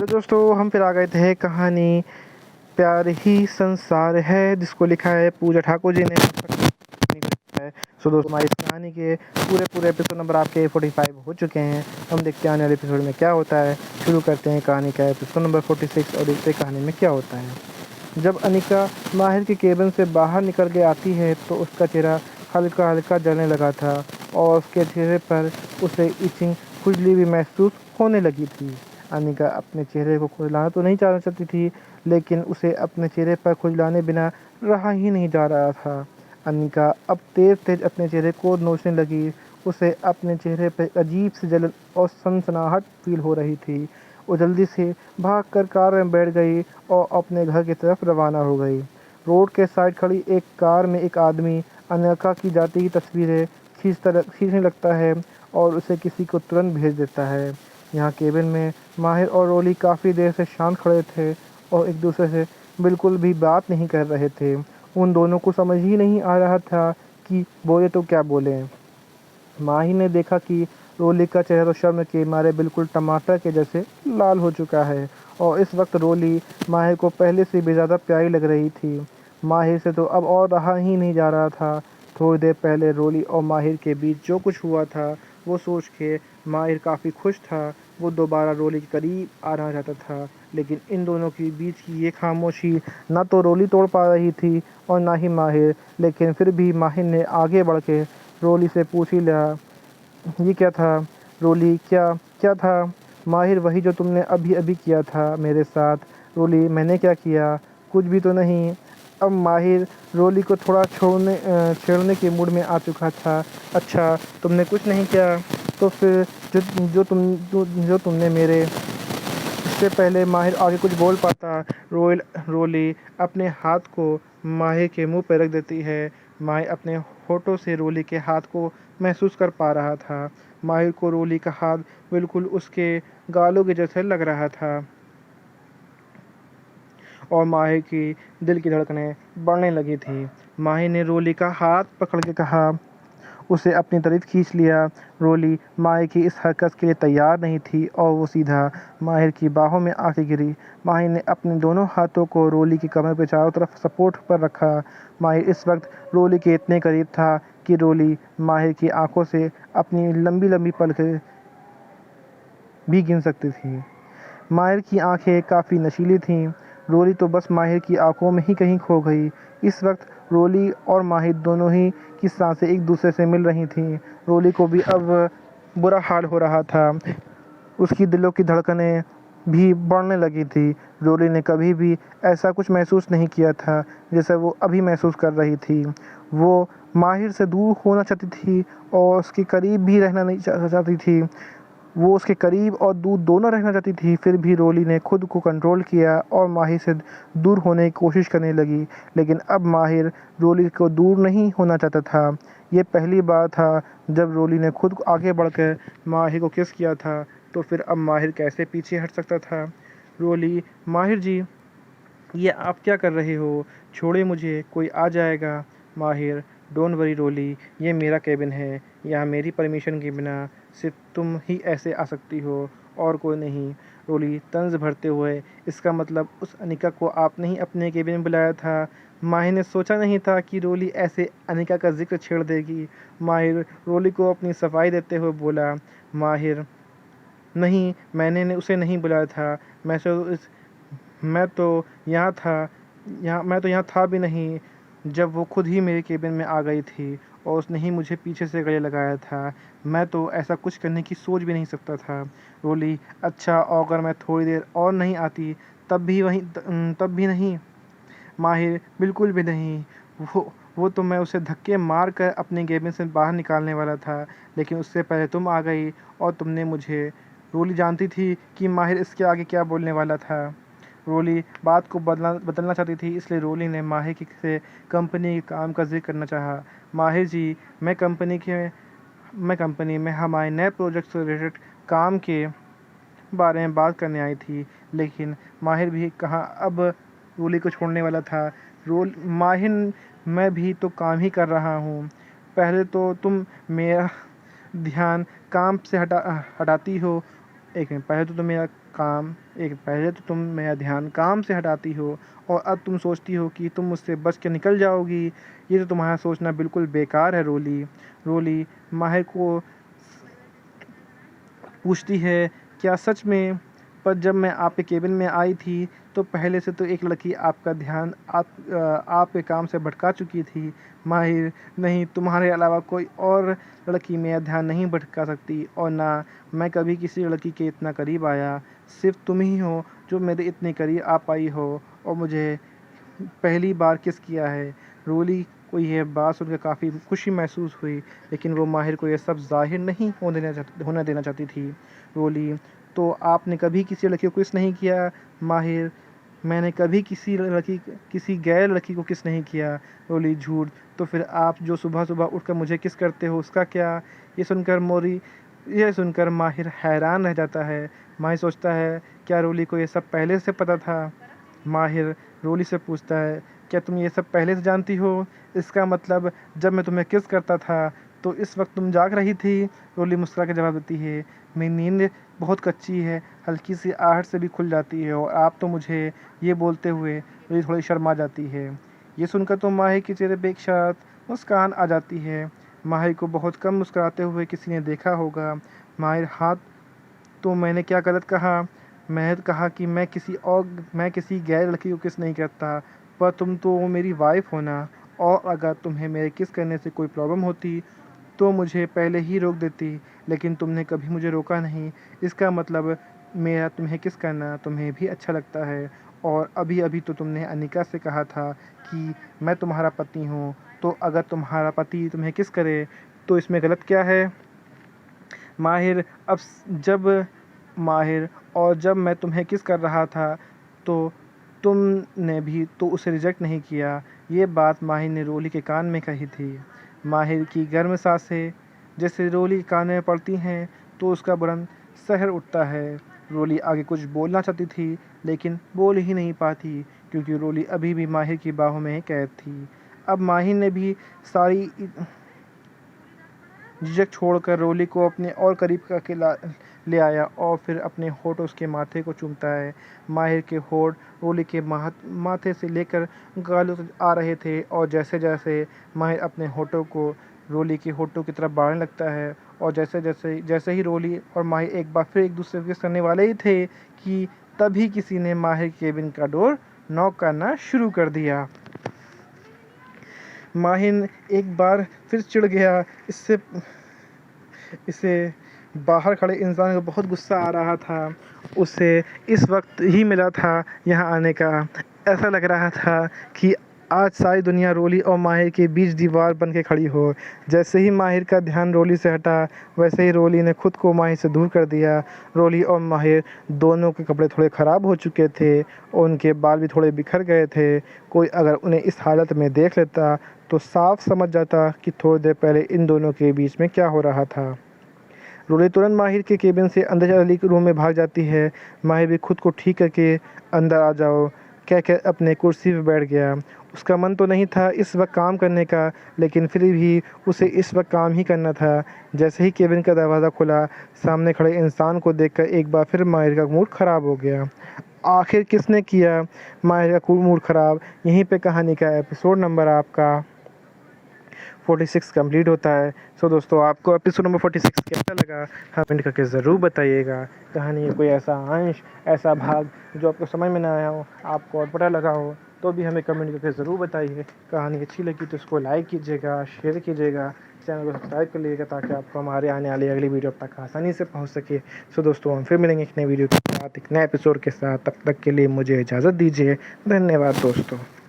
Hello दोस्तों, हम फिर आ गए थे कहानी प्यार ही संसार है, जिसको लिखा है पूजा ठाकुर जी ने। है सो दोस्तों, हमारी इस कहानी के पूरे पूरे एपिसोड नंबर आपके 45 हो चुके हैं। हम देखते हैं आने वाले एपिसोड में क्या होता है। शुरू करते हैं कहानी का एपिसोड नंबर 46 और देखते हैं कहानी में क्या होता है। जब अनिका माहिर के केबिन से बाहर निकल के आती है तो उसका चेहरा हल्का हल्का जलने लगा था और उसके चेहरे पर उसे इचिंग खुजली भी महसूस होने लगी थी। अनिका अपने चेहरे को खुजलाना तो नहीं चाहती थी, लेकिन उसे अपने चेहरे पर खुजलाने बिना रहा ही नहीं जा रहा था। अनिका अब तेज तेज अपने चेहरे को नोचने लगी। उसे अपने चेहरे पर अजीब सी जलन और सनसनाहट फील हो रही थी। वो जल्दी से भागकर कार में बैठ गई और अपने घर की तरफ रवाना हो गई। रोड के साइड खड़ी एक कार में एक आदमी अनिका की जाती की तस्वीरें खींचने लगता है और उसे किसी को तुरंत भेज देता है। यहाँ केबिन में माहिर और रोली काफ़ी देर से शांत खड़े थे और एक दूसरे से बिल्कुल भी बात नहीं कर रहे थे। उन दोनों को समझ ही नहीं आ रहा था कि बोले तो क्या बोले। माही ने देखा कि रोली का चेहरा तो शर्म के मारे बिल्कुल टमाटर के जैसे लाल हो चुका है और इस वक्त रोली माहिर को पहले से भी ज़्यादा प्यारी लग रही थी। माहिर से तो अब और रहा ही नहीं जा रहा था। थोड़ी देर पहले रोली और माहिर के बीच जो कुछ हुआ था वो सोच के माहिर काफ़ी खुश था। वो दोबारा रोली के करीब आना चाहता था, लेकिन इन दोनों के बीच की ये खामोशी ना तो रोली तोड़ पा रही थी और ना ही माहिर। लेकिन फिर भी माहिर ने आगे बढ़ के रोली से पूछ ही लिया, ये क्या था रोली? क्या क्या था? माहिर, वही जो तुमने अभी अभी किया था मेरे साथ। रोली, मैंने क्या किया? कुछ भी तो नहीं। अब माहिर रोली को थोड़ा छेड़ने के मूड में आ चुका था। अच्छा, तुमने कुछ नहीं किया तो फिर जो तुमने मेरे इससे पहले माहिर आगे कुछ बोल पाता। रोली अपने हाथ को माहिर के मुंह पर रख देती है। माहिर अपने होठों से रोली के हाथ को महसूस कर पा रहा था। माहिर को रोली का हाथ बिल्कुल उसके गालों के जैसे लग रहा था और माहिर की दिल की धड़कनें बढ़ने लगी थी। माहिर ने रोली का हाथ पकड़ के कहा, उसे अपनी तरफ खींच लिया। रोली माहिर की इस हरकत के लिए तैयार नहीं थी और वो सीधा माहिर की बाहों में आके गिरी। माहिर ने अपने दोनों हाथों को रोली की कमर पे चारों तरफ सपोर्ट पर रखा। माहिर इस वक्त रोली के इतने करीब था कि रोली माहिर की आंखों से अपनी लंबी लंबी पलकें भी गिन सकती थी। माहिर की आंखें काफ़ी नशीली थीं। रोली तो बस माहिर की आंखों में ही कहीं खो गई। इस वक्त रोली और माहिर दोनों ही की सांसें एक दूसरे से मिल रही थीं। रोली को भी अब बुरा हाल हो रहा था। उसकी दिलों की धड़कनें भी बढ़ने लगी थी। रोली ने कभी भी ऐसा कुछ महसूस नहीं किया था जैसे वो अभी महसूस कर रही थी। वो माहिर से दूर होना चाहती थी और उसके करीब भी रहना नहीं चाहती थी। वो उसके करीब और दूर दोनों रहना चाहती थी। फिर भी रोली ने खुद को कंट्रोल किया और माहिर से दूर होने की कोशिश करने लगी। लेकिन अब माहिर रोली को दूर नहीं होना चाहता था। ये पहली बार था जब रोली ने खुद को आगे बढ़कर माहिर को किस किया था, तो फिर अब माहिर कैसे पीछे हट सकता था। रोली, माहिर जी, ये आप क्या कर रहे हो? छोड़े मुझे, कोई आ जाएगा। माहिर, डोंट वरी रोली, ये मेरा केबिन है। यहाँ मेरी परमिशन के बिना सिर्फ तुम ही ऐसे आ सकती हो और कोई नहीं। रोली तंज भरते हुए, इसका मतलब उस अनिका को आपने ही अपने केबिन में बुलाया था? माहिर ने सोचा नहीं था कि रोली ऐसे अनिका का जिक्र छेड़ देगी। माहिर रोली को अपनी सफाई देते हुए बोला, माहिर, नहीं, मैंने उसे नहीं बुलाया था। मैं तो यहाँ था भी नहीं जब वो खुद ही मेरे केबिन में आ गई थी और उसने ही मुझे पीछे से गले लगाया था। मैं तो ऐसा कुछ करने की सोच भी नहीं सकता था। रोली, अच्छा, और अगर मैं थोड़ी देर और नहीं आती तब भी नहीं? माहिर, बिल्कुल भी नहीं। वो तो मैं उसे धक्के मार कर अपने केबिन से बाहर निकालने वाला था, लेकिन उससे पहले तुम आ गई और तुमने मुझे। रोली जानती थी कि माहिर इसके आगे क्या बोलने वाला था। रोली बात को बदलना चाहती थी, इसलिए रोली ने माहिर की से कंपनी के काम का जिक्र करना चाहा। माहिर जी, मैं कंपनी में हमारे नए प्रोजेक्ट से रिलेटेड काम के बारे में बात करने आई थी। लेकिन माहिर भी कहाँ अब रोली को छोड़ने वाला था। माहिर, मैं भी तो काम ही कर रहा हूँ। पहले तो तुम मेरा ध्यान काम से हटाती हो। एक मिनट, पहले तो तुम मेरा काम एक पहले तो तुम मेरा ध्यान काम से हटाती हो और अब तुम सोचती हो कि तुम मुझसे बच के निकल जाओगी। ये तो तुम्हारा सोचना बिल्कुल बेकार है रोली। रोली माहिर को पूछती है, क्या सच में? पर जब मैं आपके केबिन में आई थी तो पहले से तो एक लड़की आपका ध्यान आपके काम से भटका चुकी थी। माहिर, नहीं, तुम्हारे अलावा कोई और लड़की मेरा ध्यान नहीं भटका सकती और ना मैं कभी किसी लड़की के इतना करीब आया। सिर्फ तुम ही हो जो मेरे इतने करीब आ पाई हो और मुझे पहली बार किस किया है। रोली को यह बात सुनकर काफ़ी खुशी महसूस हुई, लेकिन वो माहिर को यह सब ज़ाहिर नहीं होने देना चाहती थी। रोली, तो आपने कभी किसी लड़की को किस नहीं किया? माहिर, मैंने कभी किसी गैर लड़की को किस नहीं किया। रोली, झूठ। तो फिर आप जो सुबह सुबह उठकर मुझे किस करते हो उसका क्या? यह सुनकर माहिर हैरान रह जाता है। माहिर सोचता है, क्या रोली को यह सब पहले से पता था? माहिर रोली से पूछता है, क्या तुम ये सब पहले से जानती हो? इसका मतलब जब मैं तुम्हें किस करता था तो इस वक्त तुम जाग रही थी? रोली मुस्कुरा के जवाब देती है, मेरी नींद बहुत कच्ची है, हल्की सी आहट से भी खुल जाती है और आप तो मुझे ये बोलते हुए रोली थोड़ी शर्मा जाती है। ये सुनकर तो माहिर के चेहरे पे एक शांत मुस्कान आ जाती है। माहिर को बहुत कम मुस्कुराते हुए किसी ने देखा होगा। माहिर, हाँ, तो मैंने क्या गलत कहा? मैंने कहा कि मैं किसी गैर लड़की को किस नहीं करता, पर तुम तो मेरी वाइफ हो ना, और अगर तुम्हें मेरे किस करने से कोई प्रॉब्लम होती तो मुझे पहले ही रोक देती, लेकिन तुमने कभी मुझे रोका नहीं। इसका मतलब मेरा तुम्हें किस करना तुम्हें भी अच्छा लगता है, और अभी अभी तो तुमने अनिका से कहा था कि मैं तुम्हारा पति हूँ, तो अगर तुम्हारा पति तुम्हें किस करे तो इसमें गलत क्या है? माहिर, जब मैं तुम्हें किस कर रहा था तो तुमने भी तो उसे रिजेक्ट नहीं किया। ये बात माहिर ने रोली के कान में कही थी। माहिर की गर्म सांसें जैसे रोली के कान में पड़ती हैं तो उसका बदन सहर उठता है। रोली आगे कुछ बोलना चाहती थी लेकिन बोल ही नहीं पाती, क्योंकि रोली अभी भी माहिर की बाहों में कैद थी। अब माहिर ने भी सारी झिझक छोड़कर रोली को अपने और करीब करके ले आया और फिर अपने होठ उसके माथे को चूमता है। माहिर के होठ रोली के माथे से लेकर गालों तक आ रहे थे और जैसे जैसे माहिर अपने होठों को रोली के होठों की तरफ बढ़ाने लगता है और जैसे ही रोली और माहिर एक बार फिर एक दूसरे को किस करने वाले ही थे कि तभी किसी ने माहिर के केबिन का डोर नॉक करना शुरू कर दिया। माहिर एक बार फिर चिढ़ गया। इसे बाहर खड़े इंसान को बहुत गुस्सा आ रहा था। उसे इस वक्त ही मिला था यहाँ आने का। ऐसा लग रहा था कि आज सारी दुनिया रोली और माहिर के बीच दीवार बन के खड़ी हो। जैसे ही माहिर का ध्यान रोली से हटा, वैसे ही रोली ने खुद को माहिर से दूर कर दिया। रोली और माहिर दोनों के कपड़े थोड़े ख़राब हो चुके थे और उनके बाल भी थोड़े बिखर गए थे। कोई अगर उन्हें इस हालत में देख लेता तो साफ समझ जाता कि थोड़ी देर पहले इन दोनों के बीच में क्या हो रहा था। रोली तुरंत माहिर के केबिन से अंदर चली रूम में भाग जाती है। माहिर भी खुद को ठीक करके अंदर आ जाओ कह कर अपने कुर्सी पर बैठ गया। उसका मन तो नहीं था इस वक्त काम करने का, लेकिन फिर भी उसे इस वक्त काम ही करना था। जैसे ही केबिन का दरवाज़ा खुला, सामने खड़े इंसान को देखकर एक बार फिर माहिर का मूड ख़राब हो गया। आखिर किसने किया माहिर का मूड ख़राब? यहीं पे कहानी का एपिसोड नंबर आपका 46 कंप्लीट होता है। सो दोस्तों, आपको एपिसोड नंबर 46 कैसा लगा कमेंट करके ज़रूर बताइएगा। कहानी का कोई ऐसा अंश, ऐसा भाग जो आपको समझ में ना आया हो, आपको और पता लगा हो, तो भी हमें कमेंट करके ज़रूर बताइए। कहानी अच्छी लगी तो इसको लाइक कीजिएगा, शेयर कीजिएगा, चैनल को सब्सक्राइब कर लीजिएगा ताकि आपको हमारे आने वाली अगली वीडियो तक आसानी से पहुंच सके। सो दोस्तों, हम फिर मिलेंगे एक नए वीडियो के साथ, एक नए एपिसोड के साथ। तब तक के लिए मुझे इजाज़त दीजिए। धन्यवाद दोस्तों।